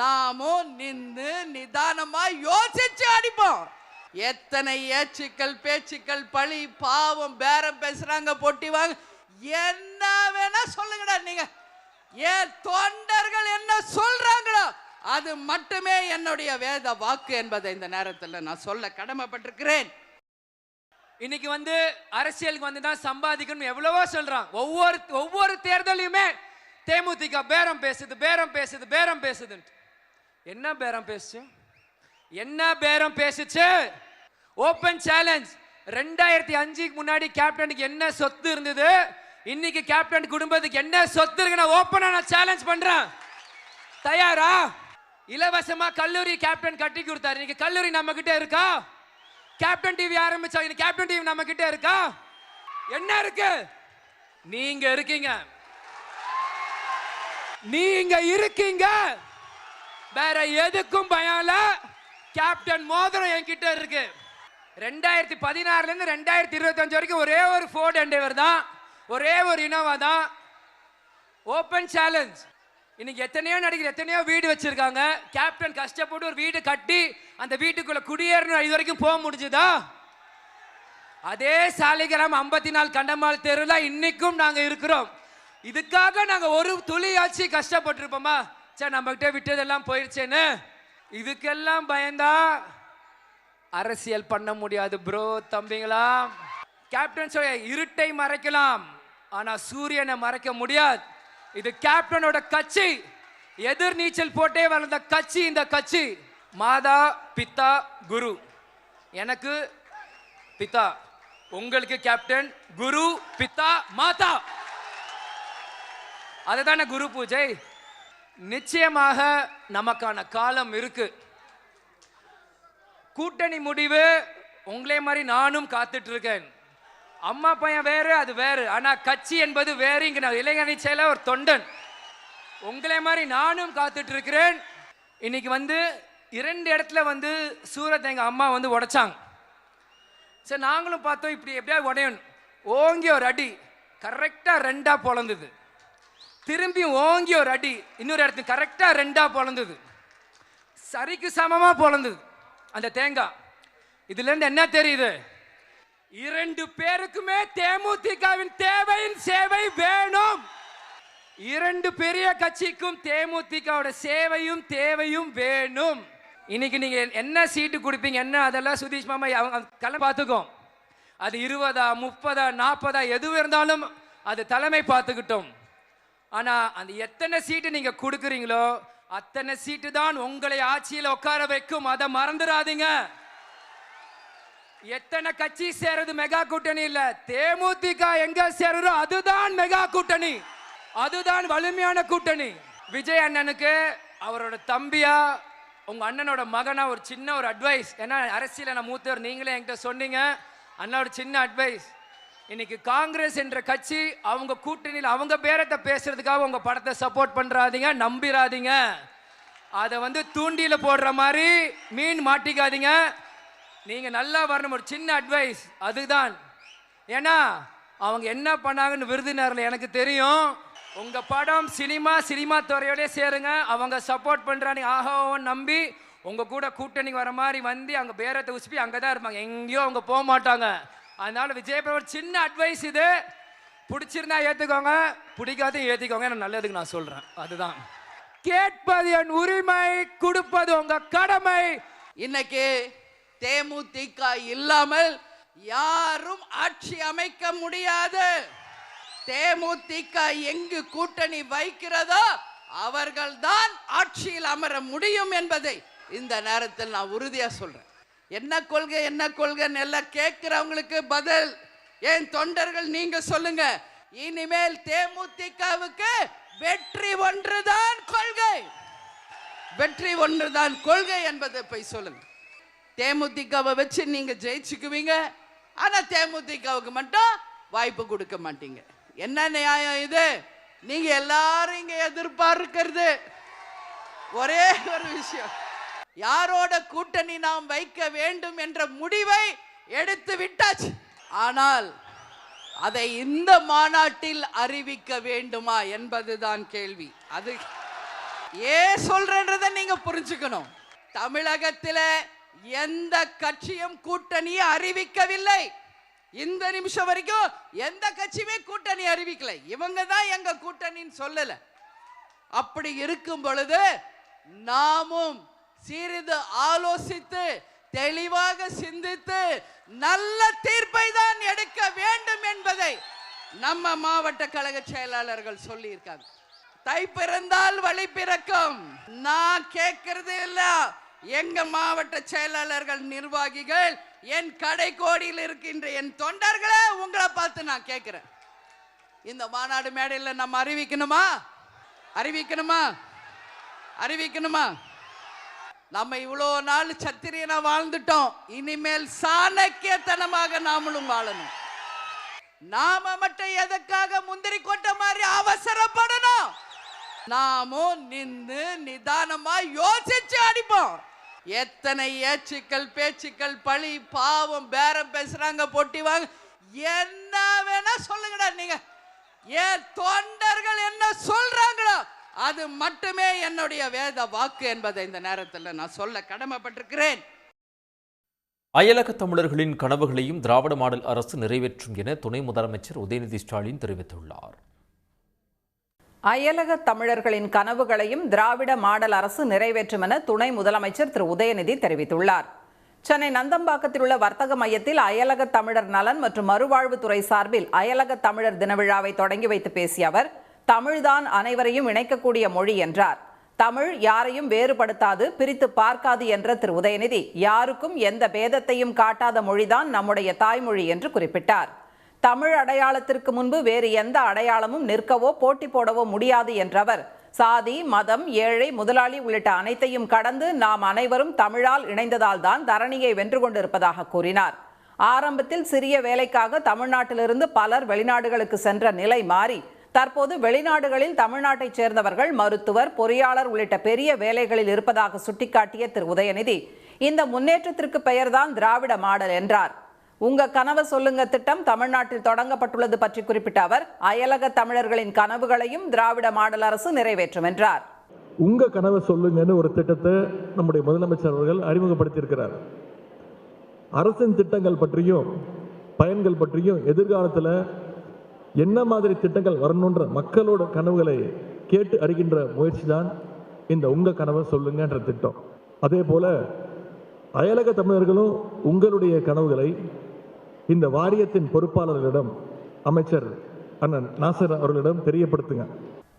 நாமும் நின்று நிதானமா யோசிச்சு அடிப்போம். எத்தனை ஏச்சுக்கள் பேச்சுக்கள் பழி பாவம் பேரம் பேசுறாங்க, பொட்டி வாங்க, என்ன வேணா சொல்லுங்கடா. நீங்க ஏன் தொண்டர்கள் என்ன சொல்றாங்களோ அது மட்டுமே என்னுடைய வேத வாக்கு என்பதை இந்த நேரத்தில் நான் சொல்ல கடமைப்பட்டிருக்கிறேன். இன்னைக்கு வந்து அரசியலுக்கு வந்து தான் சம்பாதிக்கணும் எவ்வளவோ சொல்றாங்க. ஒவ்வொரு தேர்தலையுமே தேமுதிக பேரம் பேசுது. என்ன பேரம் பேசுச்சு? Open challenge. 2005 முன்னாடி கேப்டனுக்கு என்ன சொத்து இருந்தது, இன்னைக்கு கேப்டன் குடும்பத்துக்கு என்ன சொத்து இருக்கு, நான் ஓபனா நான் சேலஞ்ச் பண்றேன். தயாரா? இலவசமா கல்லூரி கேப்டன் கட்டி கொடுத்தாரு. இன்னைக்கு கல்லூரி நம்ம கிட்ட இருக்கா? கேப்டன் டிவி ஆரம்பிச்சா, இன்னைக்கு கேப்டன் டிவி நம்ம கிட்ட இருக்கா? என்ன இருக்கு? நீங்க இருக்கீங்க. வேற எதுக்கும் பயம் இல்ல. கேப்டன் மோதிரம் என்கிட்ட இருக்கு. 2016 இருந்து 2025 வரைக்கும் ஒரே ஒரு ஃபோர்ட் எண்டேவர் தான், ஒரே ஒரு இனோவா தான். Open challenge. இன்னைக்கு எத்தனையோ நடிகர் எத்தனையோ வீடு வச்சிருக்காங்க. கேப்டன் கஷ்டப்பட்டு ஒரு வீடு கட்டி அந்த வீட்டுக்குள்ள குடியேறணும், இது வரைக்கும் போக முடிஞ்சுதா? அதே சாலிகிராம் 54 கண்டமால் தெருல இன்னைக்கும் நாங்க இருக்கிறோம். இதுக்காக நாங்க ஒரு துளியாச்சு கஷ்டப்பட்டு இருப்போமா? சரி, நம்ம கிட்ட விட்டதெல்லாம் போயிருச்சேன்னு இதுக்கெல்லாம் பயந்தா அரசியல் பண்ண முடியாது ப்ரோ. தம்பிங்களா, கேப்டன் சொல்ல இருட்டை மறைக்கலாம், ஆனா சூரியனை மறைக்க முடியாது. இது கேப்டனோட கட்சி, எதிர் நீச்சல் போட்டே வளர்ந்த கட்சி இந்த கட்சி. மாதா பிதா குரு. எனக்கு பிதா, உங்களுக்கு கேப்டன், குரு பிதா மாதா. அதுதானே குரு பூஜை. நிச்சயமாக நமக்கான காலம் இருக்கு. கூட்டணி முடிவு உங்களே மாதிரி நானும் காத்துட்டு இருக்கேன். அம்மா பையன் வேறு, அது வேறு, ஆனா கட்சி என்பது வேறு. இங்க நான் இளைஞரணி செயலர் ஒரு தொண்டன், உங்களே மாதிரி நானும் காத்துட்டு இருக்கிறேன். இன்னைக்கு வந்து 2 இடத்துல வந்து சூரத் எங்க அம்மா வந்து உடைச்சாங்க. சரி, நாங்களும் பார்த்தோம் இப்படி எப்படியா உடையணும். ஓங்கி ஒரு அடி கரெக்டா 2ஆ பொளந்தது. திரும்பி ஓங்கி ஒரு அடி இன்னொரு இடத்துல கரெக்டா 2ஆ பொளந்தது. சரிக்கு சமமா பொளந்தது. அந்த தேங்காய். இதுல இருந்து என்ன தெரியுது? 2 பேருக்குமே தேமுதிகவின் தேவையின் சேவை வேணும். 2 பெரிய கட்சிக்கும் தேமுதிகவோட சேவையும் தேவையும் வேணும். இன்னைக்கு நீங்க என்ன சீட்டு கொடுப்பீங்க என்ன அதெல்லாம் சுதீஷ் மாமா கலை பார்த்துக்கோ. அது 20, 30, 40 எது இருந்தாலும் அது தலைமை பார்த்துக்கிட்டோம். ஆனா அந்த எத்தனை சீட்டு நீங்க கொடுக்குறீங்களோ அத்தனை சீட்டு தான் உங்களை ஆட்சியில் உட்கார வைக்கும். அதை மறந்துடாதீங்க. எத்தனை கட்சி சேருது மெகா கூட்டணி இல்ல. தேமுதிக எங்க சேருதோ அதுதான் மெகா கூட்டணி, அதுதான் வலிமையான கூட்டணி. விஜய் அண்ணனுக்கு அவரோட தம்பியா உங்க அண்ணனோட மகனா ஒரு சின்ன ஒரு அட்வைஸ். ஏன்னா அரசியல நான் மூத்தவர், நீங்களே என்கிட்ட சொன்னீங்க. அண்ணா ஒரு சின்ன அட்வைஸ். இன்னைக்கு காங்கிரஸ் என்ற கட்சி அவங்க கூட்டணியில் அவங்க பேரத்தை பேசுறதுக்காக உங்க படத்தை சப்போர்ட் பண்றாதீங்க, நம்பிராதீங்க. அதை தூண்டியில போடுற மாதிரி மீன் மாட்டிக்காதீங்க. நீங்க நல்லா வரணும். ஒரு சின்ன அட்வைஸ் அதுதான். ஏன்னா அவங்க என்ன பண்ணாங்கன்னு விருதுநகர்ல எனக்கு தெரியும். உங்க படம் சினிமா துறையோட சேருங்க. அவங்க சப்போர்ட் பண்றாங்க ஆஹோன்னு நம்பி உங்க கூட கூட்டணி வர மாதிரி வந்து அங்க பேரத்தை உசுப்பி அங்கதான் இருப்பாங்க, எங்கேயோ அவங்க போக மாட்டாங்க. அதனால விஜய் ஒரு சின்ன அட்வைஸ் இது. பிடிச்சிருந்தா ஏத்துக்கோங்க, பிடிக்காத ஏத்திக்கோங்க. நல்லதுக்கு நான் சொல்றேன். அதுதான் கேட்பது என் உரிமை, கொடுப்பது உங்க கடமை. இன்னைக்கு தேமுதிக இல்லாமல் யாரும் ஆட்சி அமைக்க முடியாது. தேமுதிக எங்கு கூட்டணி வைக்கிறதோ அவர்கள்தான் ஆட்சியில் அமர முடியும் என்பதை இந்த நேரத்தில் நான் உறுதியா சொல்றேன். என்ன கொள்கை என்ன கொள்கைன்னு எல்லாம் கேட்கிறவங்களுக்கு பதில் ஏன் தொண்டர்கள் நீங்க சொல்லுங்க. இனிமேல் தேமுதிகவுக்கு வெற்றி ஒன்றுதான் கொள்கை, வெற்றி ஒன்றுதான் கொள்கை என்பதை போய் சொல்லுங்க. தேமுதிகவை வச்சு நீங்க ஜெயிச்சுக்குவீங்க, ஆனா தேமுதிகவுக்கு மட்டும் வாய்ப்பு கொடுக்க மாட்டீங்க. என்ன நியாயம் இது? நீங்க எல்லாரும் இங்க எதிர்பார்க்கிறது ஒரே ஒரு விஷயம், யாரோட கூட்டணி நாம் வைக்க வேண்டும் என்ற முடிவை எடுத்து விட்டாச்சு. ஆனால் அதை இந்த மாநாட்டில் அறிவிக்க வேண்டுமா என்பதுதான் கேள்வி. அது ஏன் சொல்றன்றதை நீங்க புரிஞ்சுக்கணும். தமிழகத்தில் எந்த கட்சியும் கூட்டணியை அறிவிக்கவில்லை. இந்த நிமிஷம் வரைக்கும் எந்த கட்சியுமே கூட்டணி அறிவிக்கல. இவங்க தான் எங்க கூட்டணின்னு சொல்லல. அப்படி இருக்கும் பொழுது நாமும் சிறிது ஆலோசித்து தெளிவாக சிந்தித்து நல்ல தீர்ப்பை தான் எடுக்க வேண்டும் என்பதை நம்ம மாவட்ட கழக செயலாளர்கள் சொல்லி இருக்காங்க. தை பிறந்தால் வழி பிறக்கும். நான் கேட்கறது இல்ல, எங்க மாவட்ட செயலாளர்கள் நிர்வாகிகள் என் கடைக்கோடியில் இருக்கின்ற என் தொண்டர்களே உங்களை பார்த்து நான் கேட்கிறேன். இந்த மாநாடு மேடையில் நம்ம அறிவிக்கணுமா அறிவிக்கணுமா அறிவிக்கணுமா? நம்ம இவ்வளோ நாள் சத்திரியனா வாழ்ந்துட்டோம், இனிமேல் சாணக்கியத்தனமாக நாமளும் வாழணும். நாம மட்டும் எதற்காக முந்திரி கொட்ட மாதிரி அவசரப்படணும்? நாமும் நின்று நிதானமா யோசிச்சு அடிப்போம். எத்தனை ஏச்சுக்கள் பேச்சுக்கள் பழி பாவம் பேரம் பேசுறாங்க போட்டி வாங்க என்ன வேணா சொல்லுங்கடா. நீங்க ஏன் தொண்டர்கள் என்ன சொல்றாங்களோ அது மட்டுமே என்னுடைய வேத வாக்கு என்பதை இந்த நேரத்தில் நான் சொல்ல கடமைப்பட்டிருக்கிறேன். அயலக தமிழர்களின் கனவுகளையும் திராவிட மாடல் அரசு நிறைவேற்றும் என துணை முதலமைச்சர் உதயநிதி ஸ்டாலின் தெரிவித்துள்ளார். அயலக தமிழர்களின் கனவுகளையும் திராவிட மாடல் அரசு நிறைவேற்றும் என துணை முதலமைச்சர் திரு உதயநிதி தெரிவித்துள்ளார். சென்னை நந்தம்பாக்கத்தில் உள்ள வர்த்தக மையத்தில் அயலக தமிழர் நலன் மற்றும் மறுவாழ்வுத்துறை சார்பில் அயலக தமிழர் தின விழாவை தொடங்கி வைத்து பேசிய அவர், தமிழ்தான் அனைவரையும் இணைக்கக்கூடிய மொழி என்றார். தமிழ் யாரையும் வேறுபடுத்தாது, பிரித்து பார்க்காது என்ற திரு உதயநிதி, யாருக்கும் எந்த பேதத்தையும் காட்டாத மொழிதான் நம்முடைய தாய்மொழி என்று குறிப்பிட்டார். தமிழ் அடையாளத்திற்கு முன்பு வேறு எந்த அடையாளமும் நிற்கவோ போட்டி போடவோ முடியாது என்றவர், சாதி மதம் ஏழை முதலாளி உள்ளிட்ட அனைத்தையும் கடந்து நாம் அனைவரும் தமிழால் இணைந்ததால் தான் தரணியை வென்று கொண்டிருப்பதாக கூறினார். ஆரம்பத்தில் சிறிய வேலைக்காக தமிழ்நாட்டிலிருந்து பலர் வெளிநாடுகளுக்கு சென்ற நிலை மாறி தற்போது வெளிநாடுகளில் தமிழ்நாட்டைச் சேர்ந்தவர்கள் மருத்துவர் பொறியாளர் உள்ளிட்ட பெரிய வேலைகளில் இருப்பதாக சுட்டிக்காட்டிய திரு உதயநிதி, இந்த முன்னேற்றத்திற்கு பெயர்தான் திராவிட மாடல் என்றார். உங்க கனவு சொல்லுங்க திட்டம் தமிழ்நாட்டில் தொடங்கப்பட்டுள்ளது பற்றி குறிப்பிட்ட அவர், அயலக தமிழர்களின் கனவுகளையும் திராவிட மாடல் அரசு நிறைவேற்றும் என்றார். உங்கள் கனவை சொல்லுங்கன்னு ஒரு திட்டத்தை நம்முடைய முதலமைச்சர் அவர்கள் அறிமுகப்படுத்தியிருக்கிறார். அரசின் திட்டங்கள் பற்றியும் பயன்கள் பற்றியும் எதிர்காலத்தில் என்ன மாதிரி திட்டங்கள் வரணுன்ற மக்களோட கனவுகளை கேட்டு அறிகின்ற முயற்சி தான் இந்த உங்கள் கனவை சொல்லுங்கன்ற திட்டம். அதே போல் அயலக தமிழர்களும் உங்களுடைய கனவுகளை இந்த வாரியத்தின் பொறுப்பாளர்களிடம் அமைச்சர் அண்ணன் நாசர் அவர்களிடம் தெரியப்படுத்துங்க.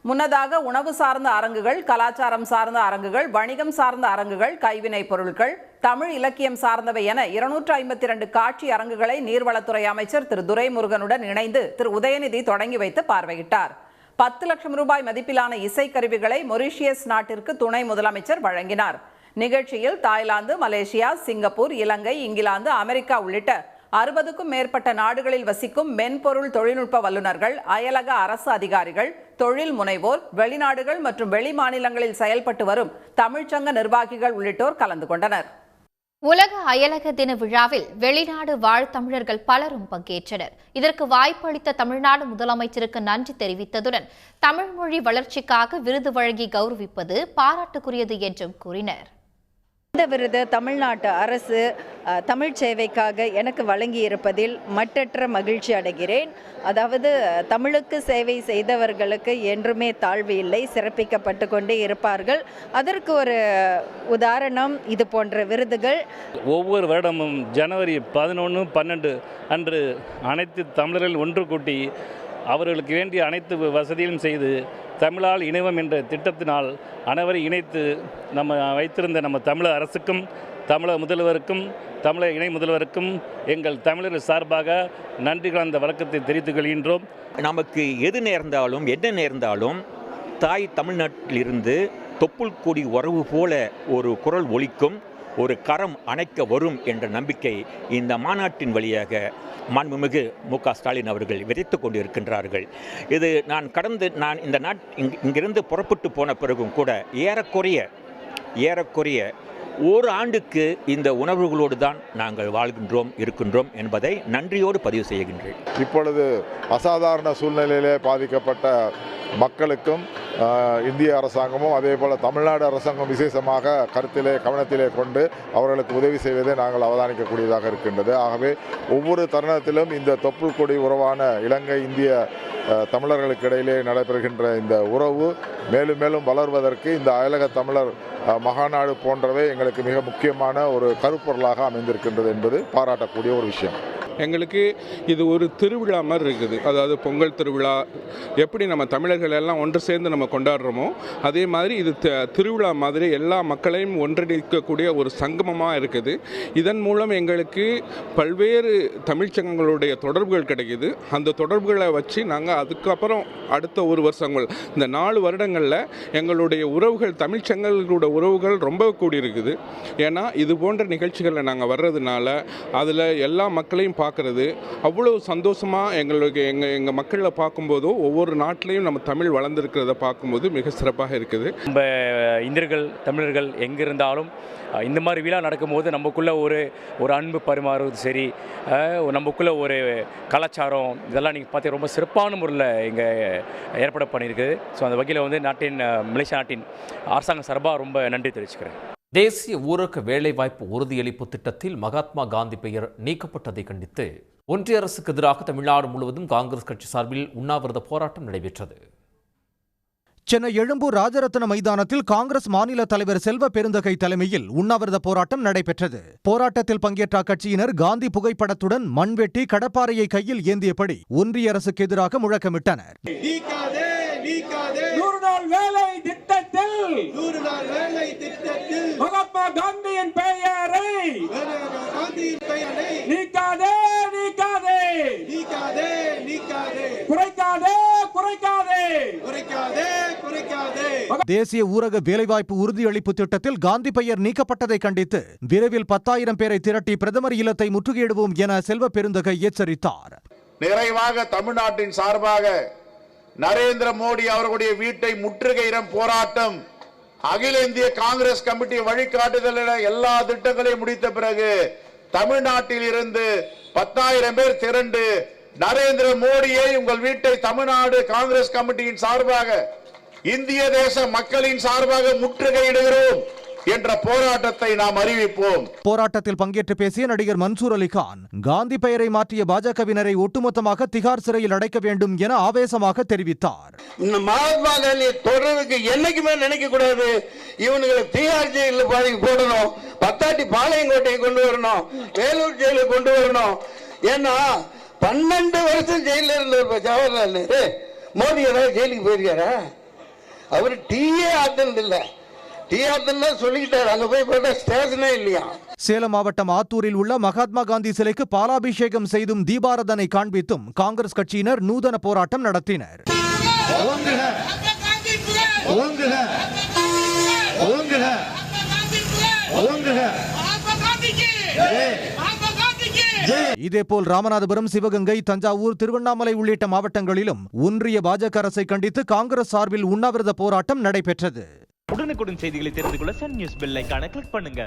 முன்னதாக உணவு சார்ந்த அரங்குகள், கலாச்சாரம் சார்ந்த அரங்குகள், வணிகம் சார்ந்த அரங்குகள், கைவினைப் பொருட்கள், தமிழ் இலக்கியம் சார்ந்தவை என 252 காட்சி அரங்குகளை நீர்வளத்துறை அமைச்சர் திரு துரைமுருகனுடன் இணைந்து திரு உதயநிதி தொடங்கி வைத்து பார்வையிட்டார். 10 லட்சம் ரூபாய் மதிப்பிலான இசைக்கருவிகளை மொரீஷியஸ் நாட்டிற்கு துணை முதலமைச்சர் வழங்கினார். நிகழ்ச்சியில் தாய்லாந்து, மலேசியா, சிங்கப்பூர், இலங்கை, இங்கிலாந்து, அமெரிக்கா உள்ளிட்ட 60க்கும் மேற்பட்ட நாடுகளில் வசிக்கும் மென்பொருள் தொழில்நுட்ப வல்லுநர்கள், அயலக அரசு அதிகாரிகள், தொழில் முனைவோர், வெளிநாடுகள் மற்றும் வெளி மாநிலங்களில் செயல்பட்டு வரும் தமிழ்ச்சங்க நிர்வாகிகள் உள்ளிட்டோர் கலந்து கொண்டனர். உலக அயலக தின விழாவில் வெளிநாடு வாழ் தமிழர்கள் பலரும் பங்கேற்றனர். இதற்கு வாய்ப்பளித்த தமிழ்நாடு முதலமைச்சருக்கு நன்றி தெரிவித்ததுடன் தமிழ் மொழி வளர்ச்சிக்காக விருது வழங்கி கௌரவிப்பது பாராட்டுக்குரியது என்றும் கூறினர். இந்த விருது தமிழ்நாட்டு அரசு தமிழ் சேவைக்காக எனக்கு வழங்கி இருப்பதில் மட்டற்ற மகிழ்ச்சி அடைகிறேன். அதாவது தமிழுக்கு சேவை செய்தவர்களுக்கு என்றுமே தாழ்வு இல்லை, சிறப்பிக்கப்பட்டு கொண்டே இருப்பார்கள். அதற்கு ஒரு உதாரணம் இது போன்ற விருதுகள். ஒவ்வொரு வருடமும் ஜனவரி 11, 12 அன்று அனைத்து தமிழர்கள் ஒன்று கூட்டி அவர்களுக்கு வேண்டிய அனைத்து வசதியும் செய்து தமிழால் இணைவம் என்ற திட்டத்தினால் அனைவரை இணைத்து நம்ம வைத்திருந்த நம்ம தமிழக அரசுக்கும் தமிழக முதல்வருக்கும் தமிழக இணை முதல்வருக்கும் எங்கள் தமிழர்கள் சார்பாக நன்றி கலந்த வணக்கத்தை தெரிவித்துக் கொள்கின்றோம். நமக்கு எது நேர்ந்தாலும் என்ன நேர்ந்தாலும் தாய் தமிழ்நாட்டிலிருந்து தொப்புள் கொடி உறவு போல ஒரு குரல் ஒலிக்கும், ஒரு கரம் அணைக்க வரும் என்ற நம்பிக்கை இந்த மாநாட்டின் வழியாக மாண்புமிகு மு.க. ஸ்டாலின் அவர்கள் விதைத்து கொண்டிருக்கின்றார்கள். இது நான் இந்த இங்கிருந்து புறப்பட்டு போன பிறகும் கூட ஏறக்குறைய ஒரு ஆண்டுக்கு இந்த உணர்வுகளோடு தான் நாங்கள் இருக்கின்றோம் என்பதை நன்றியோடு பதிவு செய்கின்றேன். இப்பொழுது அசாதாரண சூழ்நிலையிலே பாதிக்கப்பட்ட மக்களுக்கும் இந்திய அரசாங்கமும் அதே போல் தமிழ்நாடு அரசாங்கம் விசேஷமாக கவனத்திலே கொண்டு அவர்களுக்கு உதவி செய்வதை நாங்கள் அவதானிக்கக்கூடியதாக இருக்கின்றது. ஆகவே ஒவ்வொரு தருணத்திலும் இந்த தொப்புள் கொடி உறவான இலங்கை இந்திய தமிழர்களுக்கு இடையிலே நடைபெறுகின்ற இந்த உறவு மேலும் மேலும் வளர்வதற்கு இந்த அயலக தமிழர் மகாநாடு போன்றவை எங்களுக்கு மிக முக்கியமான ஒரு கருப்பொருளாக அமைந்திருக்கின்றது என்பது பாராட்டக்கூடிய ஒரு விஷயம். எங்களுக்கு இது ஒரு திருவிழா மாதிரி இருக்குது. அதாவது பொங்கல் திருவிழா எப்படி நம்ம தமிழர்கள் எல்லாம் ஒன்று சேர்ந்து நம்ம கொண்டாடுறோமோ அதே மாதிரி இது திருவிழா மாதிரி எல்லா மக்களையும் ஒன்றிணைக்கக்கூடிய ஒரு சங்கமமாக இருக்குது. இதன் மூலம் எங்களுக்கு பல்வேறு தமிழ்ச்சங்கங்களுடைய தொடர்புகள் கிடைக்கிது. அந்த தொடர்புகளை வச்சு நாங்கள் அதுக்கப்புறம் அடுத்த ஒரு வருஷங்கள் இந்த 4 வருடங்களில் எங்களுடைய உறவுகள் தமிழ்ச்சங்கங்களோட உறவுகள் ரொம்ப கூடியிருக்குது. ஏன்னா இது போன்ற நிகழ்ச்சிகளில் நாங்கள் வர்றதுனால அதில் எல்லா மக்களையும் பார்க்குறது அவ்வளோ சந்தோஷமாக எங்களுக்கு எங்கள் மக்களை பார்க்கும்போதோ ஒவ்வொரு நாட்டிலையும் நம்ம தமிழ் வளர்ந்துருக்கிறத பார்க்கும்போது மிக சிறப்பாக இருக்குது. நம்ம இந்தியர்கள் தமிழர்கள் எங்கே இருந்தாலும் இந்த மாதிரி விழா நடக்கும்போது நமக்குள்ளே ஒரு அன்பு பரிமாறுவது சரி, நமக்குள்ளே ஒரு கலாச்சாரம் இதெல்லாம் நீங்கள் பார்த்து ரொம்ப சிறப்பான முறையில் இங்கே ஏற்பாடு பண்ணியிருக்குது. ஸோ அந்த வகையில் மலேசியா நாட்டின் அரசாங்க சார்பாக ரொம்ப நன்றி தெரிவிச்சுக்கிறேன். தேசிய ஊரக வேலைவாய்ப்பு உறுதியளிப்பு திட்டத்தில் மகாத்மா காந்தி பெயர் நீக்கப்பட்டதை கண்டித்து ஒன்றிய அரசுக்கு எதிராக தமிழ்நாடு முழுவதும் காங்கிரஸ் கட்சி சார்பில் உண்ணாவிரத போராட்டம் நடைபெற்றது. சென்னை எழும்பூர் ராஜரத்ன மைதானத்தில் காங்கிரஸ் மாநில தலைவர் செல்வ பெருந்தகை தலைமையில் உண்ணாவிரத போராட்டம் நடைபெற்றது. போராட்டத்தில் பங்கேற்ற அக்கட்சியினர் காந்தி புகைப்படத்துடன் மண்வெட்டி கடப்பாறையை கையில் ஏந்தியபடி ஒன்றிய அரசுக்கு எதிராக முழக்கமிட்டனர். 100 நாள் வேலை திட்டத்தில் மகாத்மா காந்தியின் பெயரை நீக்காதே குறைக்காதே. தேசிய ஊரக வேலைவாய்ப்பு உறுதியளிப்பு திட்டத்தில் காந்தி பெயர் நீக்கப்பட்டதை கண்டித்து விரைவில் 10,000 பேரை திரட்டி பிரதமர் இல்லத்தை முற்றுகையிடுவோம் என செல்வ பெருந்தகை எச்சரித்தார். நிறைவாக தமிழ்நாட்டின் சார்பாக நரேந்திர மோடி அவர்களுடைய வீட்டை முற்றுகையிடும் போராட்டம் அகில இந்திய காங்கிரஸ் கமிட்டி வழிகாட்டுதல் எல்லா திட்டங்களையும் முடித்த பிறகு தமிழ்நாட்டில் இருந்து 10,000 பேர் திரண்டு நரேந்திர மோடியை உங்கள் வீட்டை தமிழ்நாடு காங்கிரஸ் கமிட்டியின் சார்பாக இந்திய தேச மக்களின் சார்பாக முற்றுகையிடுகிறோம் என்ற போராட்டத்தை நாம் அறிவிப்போம். போராட்டத்தில் பங்கேற்று பேசிய நடிகர் மன்சூர் அலிகான் காந்தி பெயரை மாற்றிய பாஜகவினரை ஒட்டுமொத்தமாக திகார் சிறையில் அடைக்க வேண்டும் என ஆவேசமாக தெரிவித்தார். மகாத்மா காந்தியை தொடர்றதுக்கு என்னைக்குமே நினைக்க கூடாது. இவனுங்களை திகார் ஜெயிலில் போடணும், பத்தாட்டி பாளையங்கோட்டையை கொண்டு வரணும், வேலூர் ஜெயிலுக்கு கொண்டு வரணும். ஏன்னா 12 வருஷம் ஜெயில இருந்தவர் ஜவஹர்லால் நேரு. மோடி ஏதாவது ஜெயிலுக்கு போயிருக்காரா? அவர் டீயே ஆத்தது இல்லை. சொல்லிக்கிட்டாரு, அங்க போய் பார்த்தா ஸ்டேஷனே இல்லையா. சேலம் மாவட்டம் ஆத்தூரில் உள்ள மகாத்மா காந்தி சிலைக்கு பாலாபிஷேகம் செய்தும் தீபாரதனை காண்பித்தும் காங்கிரஸ் கட்சியினர் நூதன போராட்டம் நடத்தினர். இதேபோல் ராமநாதபுரம், சிவகங்கை, தஞ்சாவூர், திருவண்ணாமலை உள்ளிட்ட மாவட்டங்களிலும் ஒன்றிய பாஜக அரசை கண்டித்து காங்கிரஸ் சார்பில் உண்ணாவிரத போராட்டம் நடைபெற்றது. உடனுக்குடன் செய்திகளை தெரிந்து கொள்ள சன் நியூஸ் பெல் ஐகானை கிளிக் பண்ணுங்க.